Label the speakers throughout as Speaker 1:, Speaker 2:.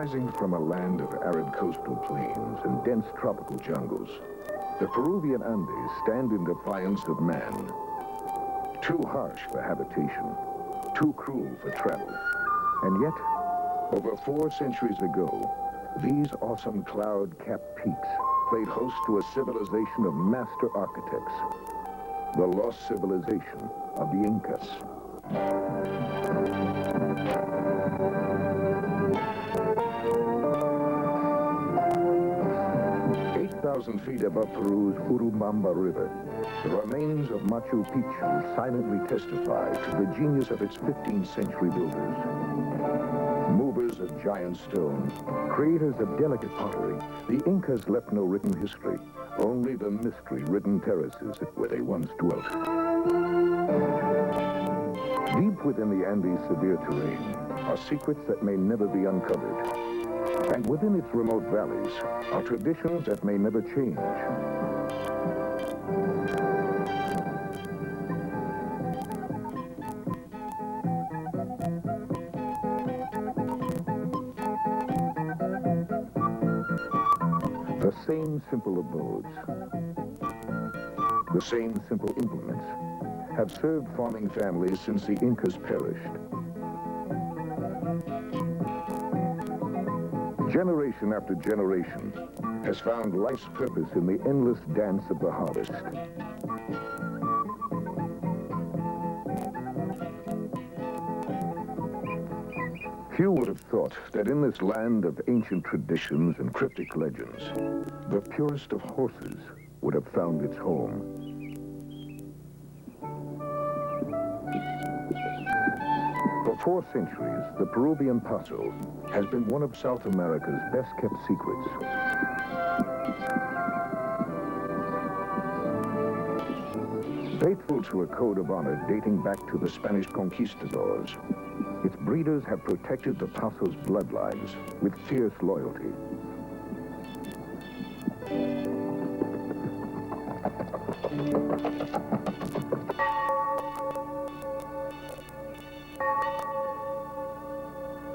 Speaker 1: Rising from a land of arid coastal plains and dense tropical jungles, the Peruvian Andes stand in defiance of man. Too harsh for habitation, too cruel for travel. And yet, over 4 centuries ago, these awesome cloud-capped peaks played host to a civilization of master architects, the lost civilization of the Incas. 8,000 feet above Peru's Urubamba River, the remains of Machu Picchu silently testify to the genius of its 15th century builders. Movers of giant stone, creators of delicate pottery, the Incas left no written history, only the mystery-ridden terraces where they once dwelt. Deep within the Andes' severe terrain are secrets that may never be uncovered. And within its remote valleys are traditions that may never change. The same simple abodes, the same simple implements have served farming families since the Incas perished. Generation after generation has found life's purpose in the endless dance of the harvest. Few would have thought that in this land of ancient traditions and cryptic legends, the purest of horses would have found its home. For 4 centuries, the Peruvian Paso has been one of South America's best-kept secrets. Faithful to a code of honor dating back to the Spanish conquistadors, its breeders have protected the Paso's bloodlines with fierce loyalty.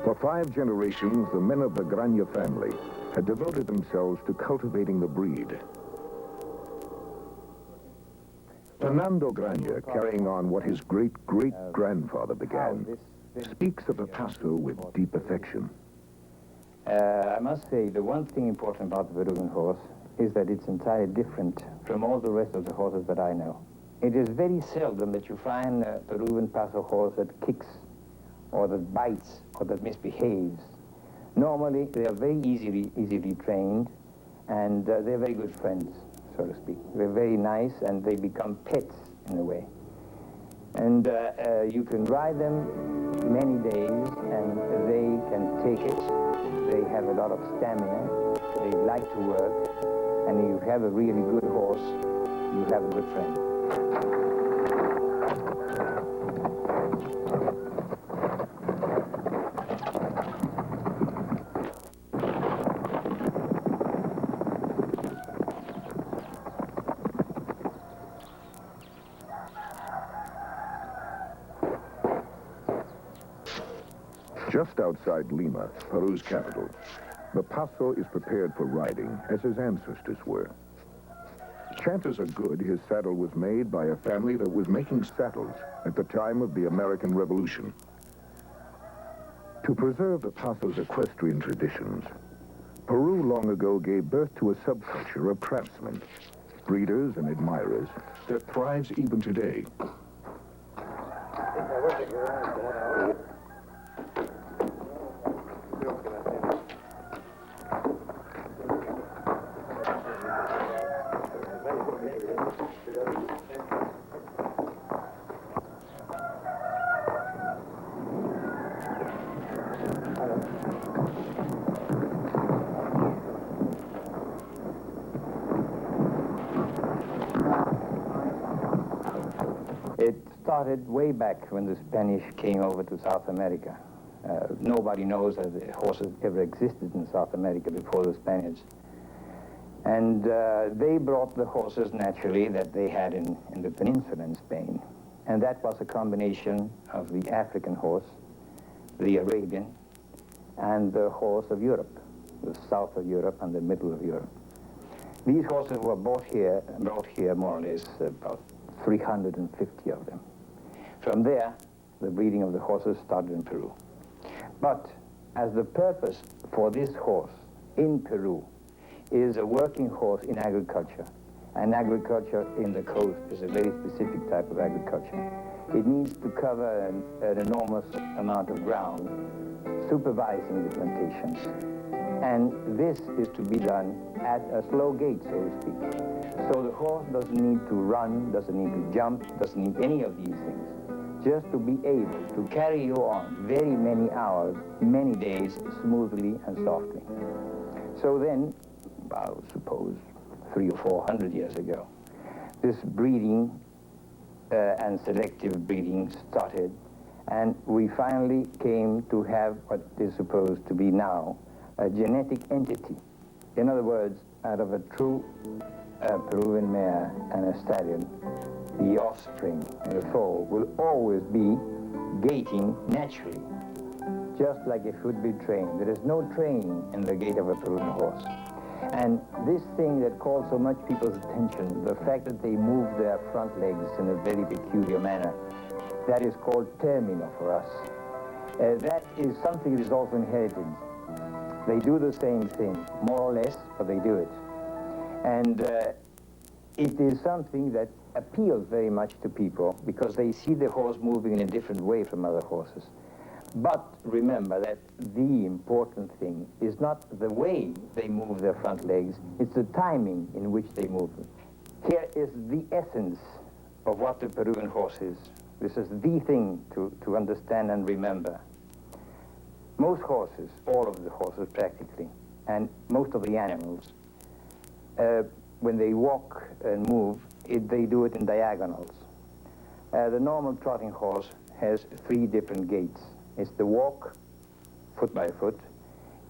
Speaker 1: For 5 generations, the men of the Graña family had devoted themselves to cultivating the breed. Fernando Graña, carrying on what his great-great-grandfather began, speaks of the Paso with deep affection.
Speaker 2: I must say, the one thing important about the Peruvian horse is that it's entirely different from all the rest of the horses that I know. It is very seldom that you find a Peruvian Paso horse that kicks or that bites, or that misbehaves. Normally, they are very easily trained, and they're very good friends, so to speak. They're very nice, and they become pets in a way. And you can ride them many days, and they can take it. They have a lot of stamina. They like to work, and if you have a really good horse, you have a good friend.
Speaker 1: Just outside Lima, Peru's capital, the Paso is prepared for riding as his ancestors were. Chances are good his saddle was made by a family that was making saddles at the time of the American Revolution. To preserve the Paso's equestrian traditions, Peru long ago gave birth to a subculture of craftsmen, breeders and admirers that thrives even today.
Speaker 2: It started way back when the Spanish came over to South America. Nobody knows that the horses ever existed in South America before the Spaniards. And they brought the horses, naturally, that they had in the peninsula in Spain. And that was a combination of the African horse, the Arabian, and the horse of Europe, the south of Europe and the middle of Europe. These horses were brought here more or less about 350 of them. From there, the breeding of the horses started in Peru. But as the purpose for this horse in Peru is a working horse in agriculture, and agriculture in the coast is a very specific type of agriculture. It needs to cover an enormous amount of ground, supervising the plantations. And this is to be done at a slow gait, so to speak. So the horse doesn't need to run, doesn't need to jump, doesn't need any of these things. Just to be able to carry you on very many hours, many days, smoothly and softly. So then, I suppose 300 or 400 years ago, this breeding and selective breeding started, and we finally came to have what is supposed to be now a genetic entity. In other words, out of a true Peruvian mare and a stallion, the offspring, the foal, will always be gaiting naturally, just like it should be trained. There is no training in the gait of a Peruvian horse. And this thing that calls so much people's attention, the fact that they move their front legs in a very peculiar manner, that is called termino for us. That is something that is also inherited. They do the same thing, more or less, but they do it. And it is something that appeals very much to people because they see the horse moving in a different way from other horses. But remember that the important thing is not the way they move their front legs, it's the timing in which they move them. Here is the essence of what the Peruvian horse is. This is the thing to understand and remember. Most horses, all of the horses practically, and most of the animals, when they walk and move, they do it in diagonals. The normal trotting horse has 3 different gaits. It's the walk, foot by foot.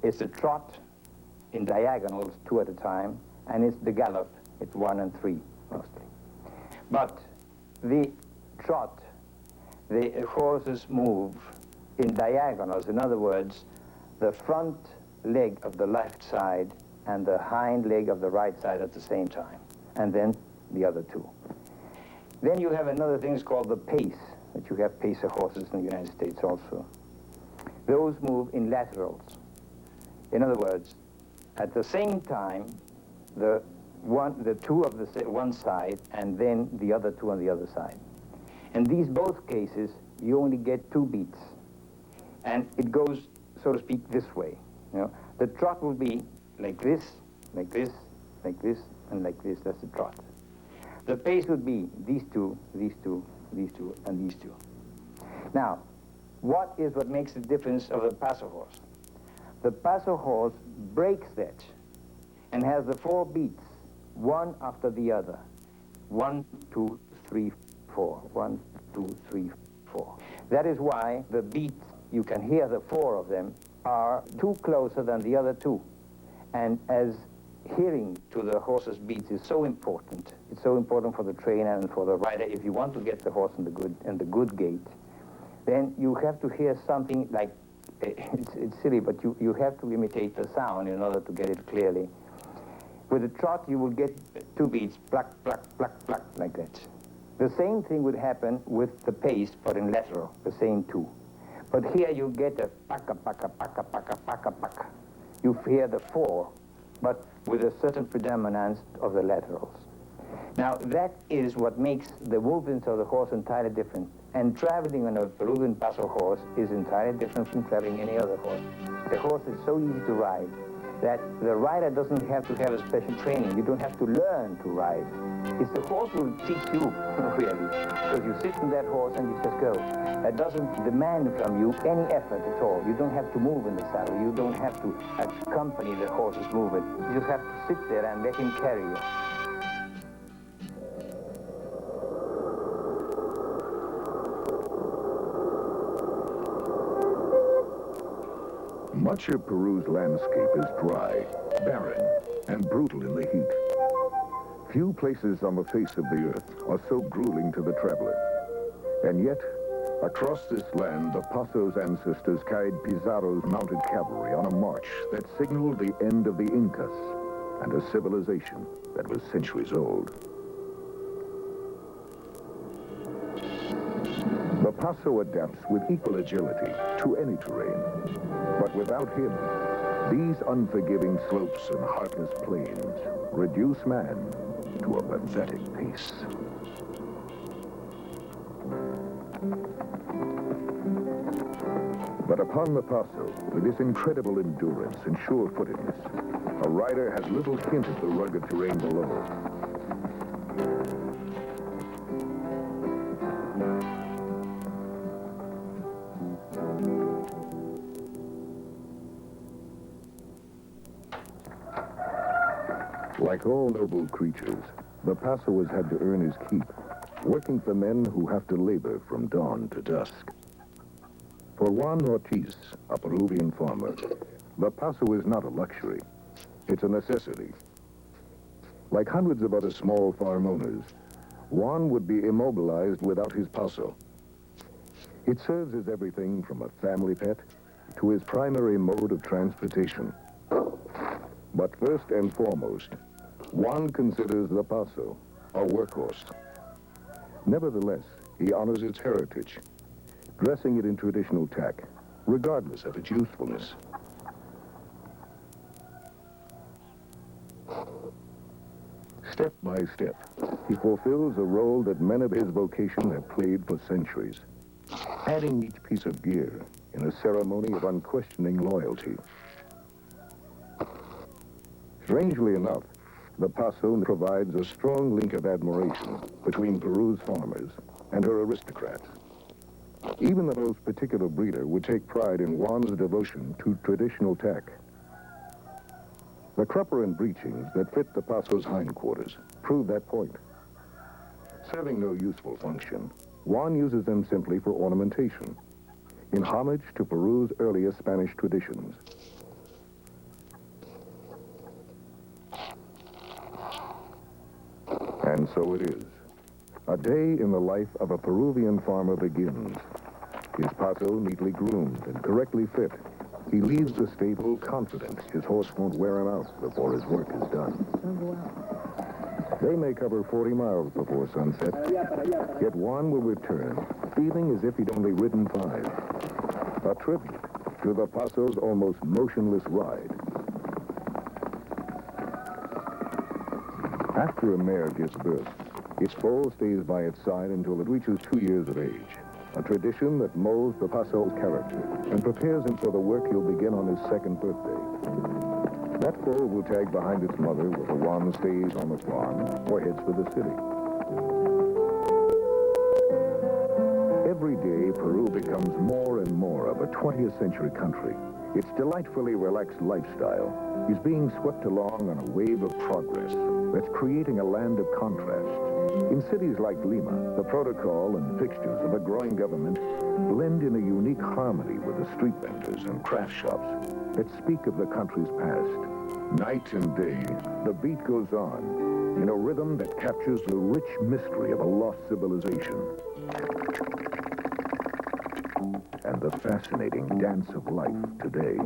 Speaker 2: It's the trot in diagonals, 2 at a time. And it's the gallop, it's 1 and 3, mostly. But the trot, the horses move in diagonals. In other words, the front leg of the left side and the hind leg of the right side at the same time. And then the other 2. Then you have another thing called the pace, that you have pacer horses in the United States also. Those move in laterals. In other words, at the same time, the 2 of the one side and then the other 2 on the other side. In these both cases, you only get 2 beats. And it goes, so to speak, this way. You know, the trot will be like this, like this, like this, and like this. That's the trot. The pace would be these 2, these 2, these 2, and these 2. Now, what makes the difference of the Paso horse? The Paso horse breaks that and has the 4 beats, one after the other. 1, 2, 3, 4. 1, 2, 3, 4. That is why the beats, you can hear the 4 of them, are 2 closer than the other 2. And as hearing to the horse's beats is so important, it's so important for the trainer and for the rider. If you want to get the horse in the good gait, then you have to hear something like, it's silly, but you have to imitate the sound in order to get it clearly. With a trot, you will get 2 beats, pluck, pluck, pluck, pluck, like that. The same thing would happen with the pace, but in lateral, the same 2. But here you get a paka, paka, paka, paka, paka, paka. You hear the 4, but with a certain predominance of the laterals. Now, that is what makes the movements of the horse entirely different. And traveling on a Peruvian Paso horse is entirely different from traveling any other horse. The horse is so easy to ride that the rider doesn't have to have a special training. You don't have to learn to ride. It's the horse who will teach you, really. Because you sit in that horse and you just go. That doesn't demand from you any effort at all. You don't have to move in the saddle. You don't have to accompany the horse's movement. You just have to sit there and let him carry you.
Speaker 1: Much of Peru's landscape is dry, barren, and brutal in the heat. Few places on the face of the earth are so grueling to the traveler. And yet, Across this land, the Paso's ancestors carried Pizarro's mounted cavalry on a march that signaled the end of the Incas and a civilization that was centuries old. The Paso adapts with equal agility to any terrain, but without him, these unforgiving slopes and heartless plains reduce man to a pathetic pace. But upon the Paso, with its incredible endurance and sure-footedness, a rider has little hint of the rugged terrain below. Like all noble creatures, the Paso has had to earn his keep, working for men who have to labor from dawn to dusk. For Juan Ortiz, a Peruvian farmer, the Paso is not a luxury. It's a necessity. Like hundreds of other small farm owners, Juan would be immobilized without his Paso. It serves as everything from a family pet to his primary mode of transportation. But first and foremost, Juan considers the Paso a workhorse. Nevertheless, he honors its heritage, dressing it in traditional tack, regardless of its usefulness. Step by step, he fulfills a role that men of his vocation have played for centuries, adding each piece of gear in a ceremony of unquestioning loyalty. Strangely enough, the Paso provides a strong link of admiration between Peru's farmers and her aristocrats. Even the most particular breeder would take pride in Juan's devotion to traditional tack. The crupper and breechings that fit the Paso's hindquarters prove that point. Serving no useful function, Juan uses them simply for ornamentation, in homage to Peru's earliest Spanish traditions. And so it is. A day in the life of a Peruvian farmer begins. His Paso neatly groomed and correctly fit, he leaves the stable confident his horse won't wear him out before his work is done. They may cover 40 miles before sunset, yet Juan will return feeling as if he'd only ridden 5. A tribute to the Paso's almost motionless ride. After a mare gives birth, its foal stays by its side until it reaches 2 years of age, a tradition that molds the Paso's character and prepares him for the work he'll begin on his 2nd birthday. That foal will tag behind its mother whether Juan stays on the farm or heads for the city. Every day, Peru becomes more and more of a 20th century country. Its delightfully relaxed lifestyle is being swept along on a wave of progress that's creating a land of contrast. In cities like Lima, the protocol and fixtures of a growing government blend in a unique harmony with the street vendors and craft shops that speak of the country's past. Night and day, the beat goes on in a rhythm that captures the rich mystery of a lost civilization and the fascinating dance of life today.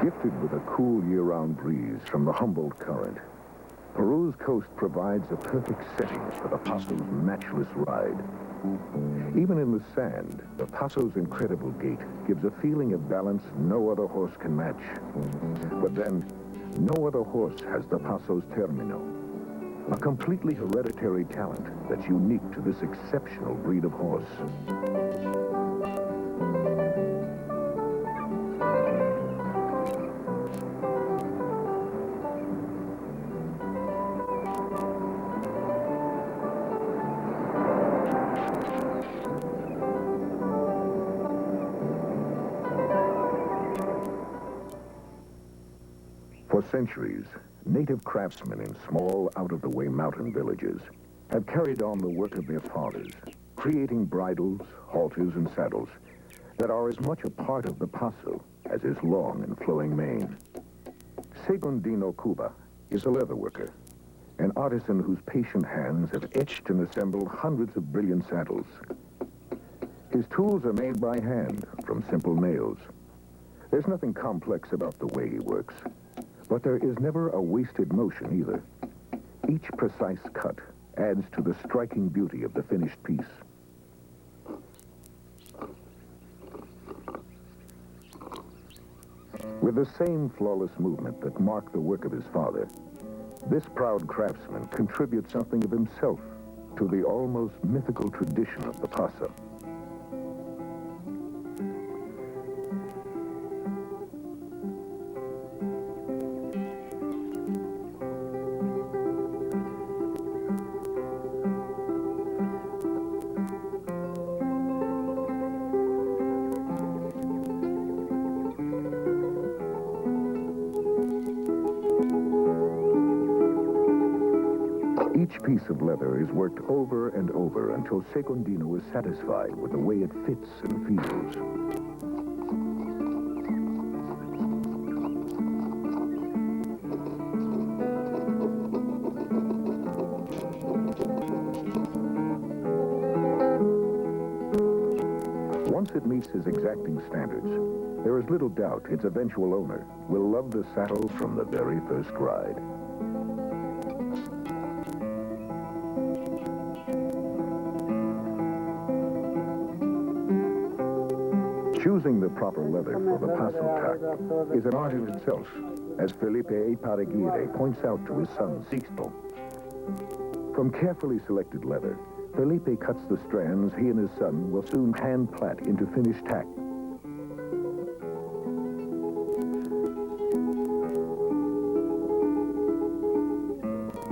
Speaker 1: Gifted with a cool year-round breeze from the Humboldt Current, Peru's coast provides a perfect setting for the Paso's matchless ride. Even in the sand, the Paso's incredible gait gives a feeling of balance no other horse can match. But then, no other horse has the Paso's termino, a completely hereditary talent that's unique to this exceptional breed of horse. For centuries, native craftsmen in small, out-of-the-way mountain villages have carried on the work of their fathers, creating bridles, halters, and saddles that are as much a part of the Paso as his long and flowing mane. Segundino Cuba is a leather worker, an artisan whose patient hands have etched and assembled hundreds of brilliant saddles. His tools are made by hand from simple nails. There's nothing complex about the way he works. But there is never a wasted motion either. Each precise cut adds to the striking beauty of the finished piece. With the same flawless movement that marked the work of his father, this proud craftsman contributes something of himself to the almost mythical tradition of the Paso. Each piece of leather is worked over and over until Segundino is satisfied with the way it fits and feels. Once it meets his exacting standards, there is little doubt its eventual owner will love the saddle from the very first ride. Choosing the proper leather for the Paso tack is an art in itself, as Felipe Iparraguirre points out to his son Sixto. From carefully selected leather, Felipe cuts the strands he and his son will soon hand plait into finished tack.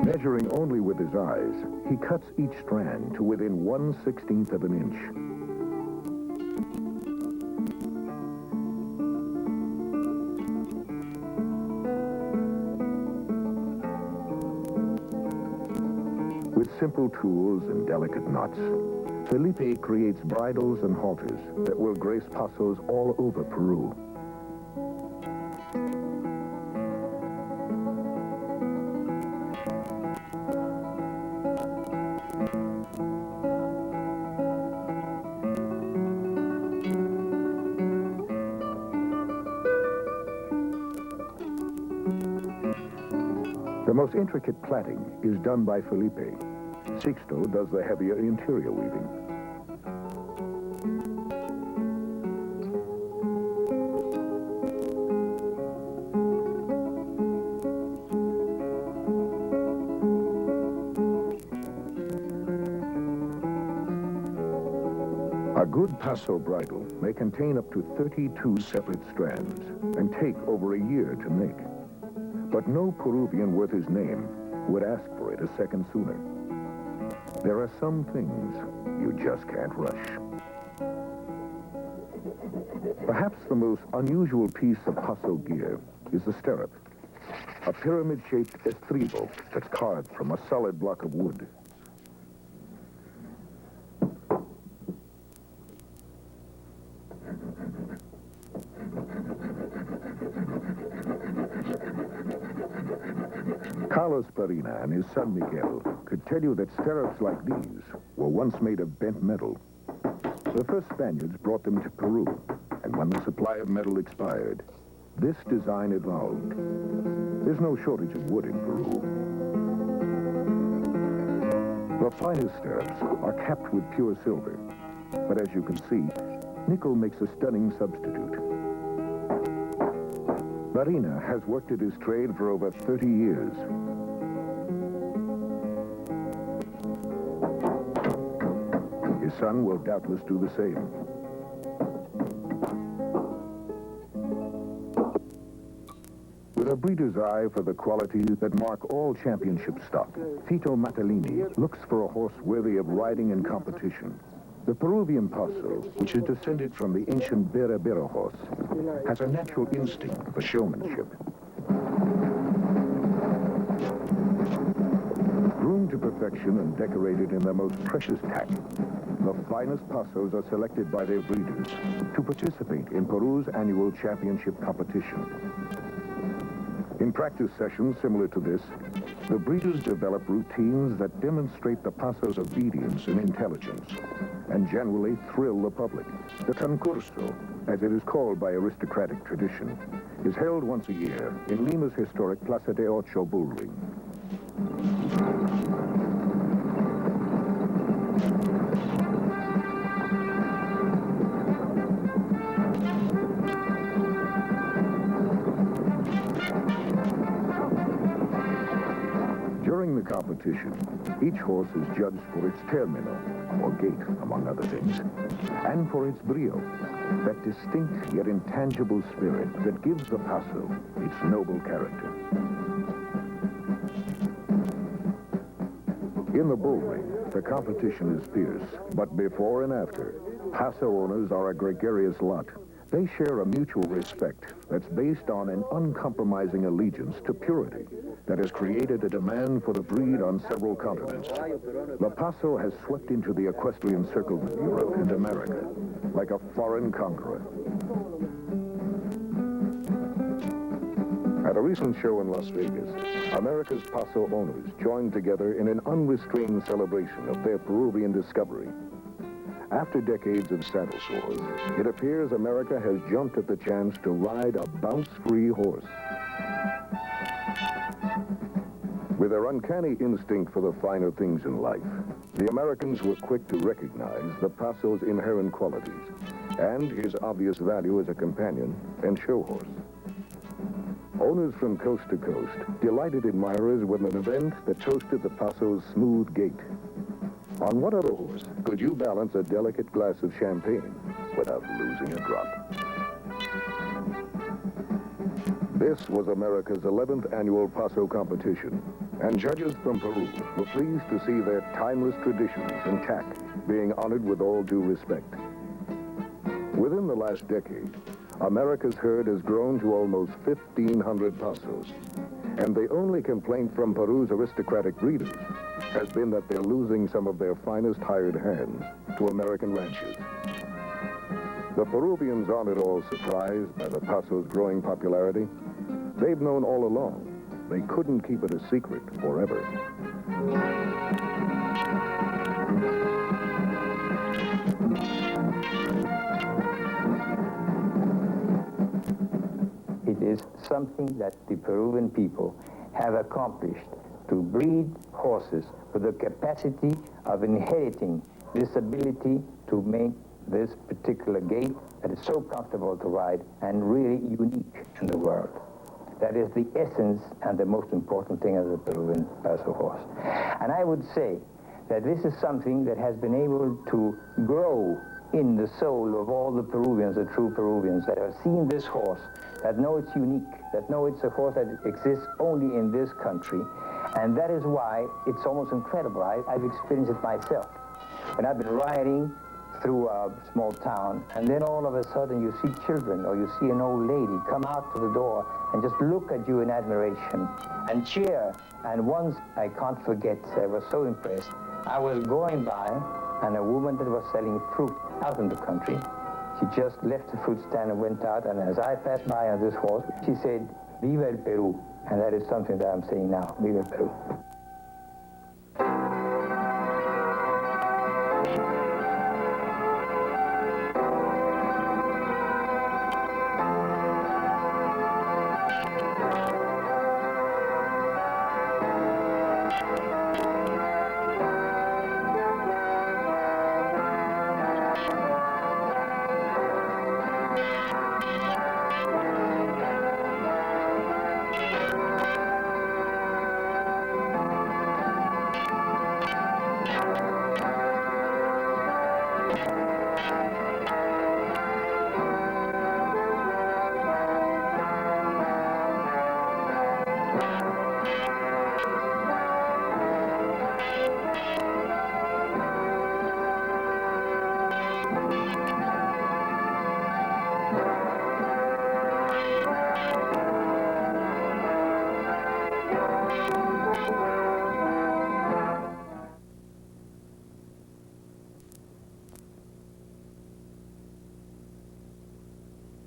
Speaker 1: Measuring only with his eyes, he cuts each strand to within 1/16 of an inch. With simple tools and delicate knots, Felipe creates bridles and halters that will grace Pasos all over Peru. The most intricate plaiting is done by Felipe. Sixto does the heavier interior weaving. A good Paso bridle may contain up to 32 separate strands and take over a year to make. But no Peruvian worth his name would ask for it a second sooner. There are some things you just can't rush. Perhaps the most unusual piece of Paso gear is the stirrup, a pyramid-shaped estribo that's carved from a solid block of wood. Carlos Farina and his son Miguel could tell you that stirrups like these were once made of bent metal. The first Spaniards brought them to Peru, and when the supply of metal expired, this design evolved. There's no shortage of wood in Peru. The finest stirrups are capped with pure silver, but as you can see, nickel makes a stunning substitute. Marina has worked at his trade for over 30 years. His son will doubtless do the same. With a breeder's eye for the qualities that mark all championship stock, Tito Matalini looks for a horse worthy of riding in competition. The Peruvian Paso, which is descended from the ancient Bera Bera horse, has a natural instinct for showmanship. Groomed to perfection and decorated in the most precious tack, the finest Pasos are selected by their breeders to participate in Peru's annual championship competition. In practice sessions similar to this, the breeders develop routines that demonstrate the Paso's obedience and intelligence, and generally thrill the public. The concurso, as it is called by aristocratic tradition, is held once a year in Lima's historic Plaza de Ocho bull ring. During the competition, each horse is judged for its termino, or gait, among other things, and for its brio, that distinct yet intangible spirit that gives the Paso its noble character. In the bull ring, the competition is fierce, but before and after, Paso owners are a gregarious lot. They share a mutual respect that's based on an uncompromising allegiance to purity that has created a demand for the breed on several continents. The Paso has swept into the equestrian circles of Europe and America like a foreign conqueror. At a recent show in Las Vegas, America's Paso owners joined together in an unrestrained celebration of their Peruvian discovery. After decades of saddle sores, it appears America has jumped at the chance to ride a bounce-free horse. With their uncanny instinct for the finer things in life, the Americans were quick to recognize the Paso's inherent qualities and his obvious value as a companion and show horse. Owners from coast to coast delighted admirers with an event that toasted the Paso's smooth gait. On what other horse could you balance a delicate glass of champagne without losing a drop? This was America's 11th annual Paso competition, and judges from Peru were pleased to see their timeless traditions and tack being honored with all due respect. Within the last decade, America's herd has grown to almost 1,500 Pasos, and the only complaint from Peru's aristocratic breeders has been that they're losing some of their finest hired hands to American ranchers. The Peruvians aren't at all surprised by the Paso's growing popularity. They've known all along they couldn't keep it a secret forever.
Speaker 2: It is something that the Peruvian people have accomplished, to breed horses with the capacity of inheriting this ability to make this particular gait that is so comfortable to ride and really unique in the world. That is the essence and the most important thing of the Peruvian Paso horse. And I would say that this is something that has been able to grow in the soul of all the Peruvians, the true Peruvians, that have seen this horse, that know it's unique, that know it's a horse that exists only in this country. And that is why it's almost incredible. I've experienced it myself. When I've been riding through a small town, and then all of a sudden you see children or you see an old lady come out to the door and just look at you in admiration and cheer. And once, I can't forget, I was so impressed. I was going by, and a woman that was selling fruit out in the country, she just left the fruit stand and went out, and as I passed by on this horse, she said, "Viva el Perú." And that is something that I'm saying now, Viva el Perú.